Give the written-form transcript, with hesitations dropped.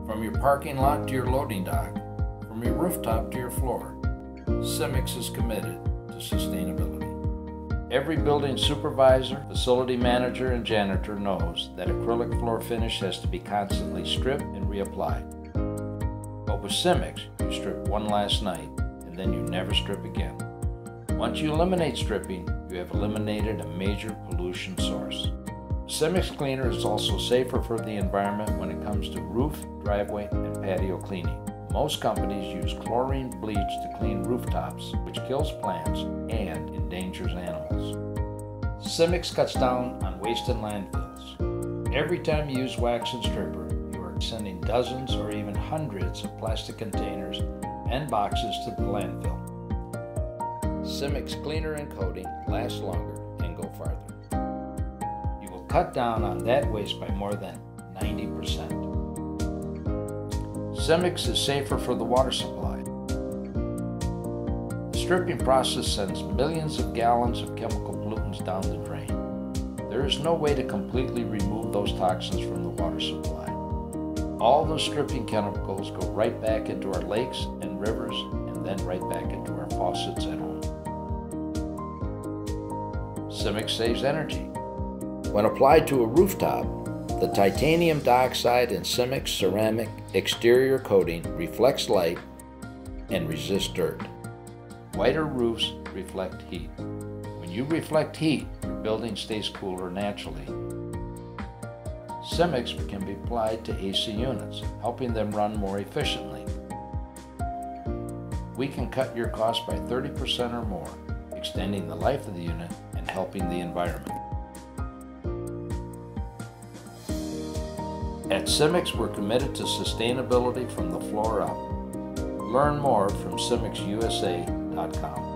From your parking lot to your loading dock, from your rooftop to your floor, Simix is committed to sustainability. Every building supervisor, facility manager, and janitor knows that acrylic floor finish has to be constantly stripped and reapplied. But with Simix, you strip one last night, and then you never strip again. Once you eliminate stripping, you have eliminated a major pollution source. Simix Cleaner is also safer for the environment when it comes to roof, driveway, and patio cleaning. Most companies use chlorine bleach to clean rooftops, which kills plants and endangers animals. Simix cuts down on waste in landfills. Every time you use wax and stripper, you are sending dozens or even hundreds of plastic containers and boxes to the landfill. Simix Cleaner and coating last longer and go farther. You will cut down on that waste by more than 90%. Simix is safer for the water supply. The stripping process sends millions of gallons of chemical pollutants down the drain. There is no way to completely remove those toxins from the water supply. All those stripping chemicals go right back into our lakes and rivers and then right back into our faucets at home. Simix saves energy. When applied to a rooftop, the titanium dioxide in Simix ceramic exterior coating reflects light and resists dirt. Whiter roofs reflect heat. When you reflect heat, your building stays cooler naturally. Simix can be applied to AC units, helping them run more efficiently. We can cut your cost by 30% or more, extending the life of the unit and helping the environment. At Simix, we're committed to sustainability from the floor up. Learn more from simixusa.com.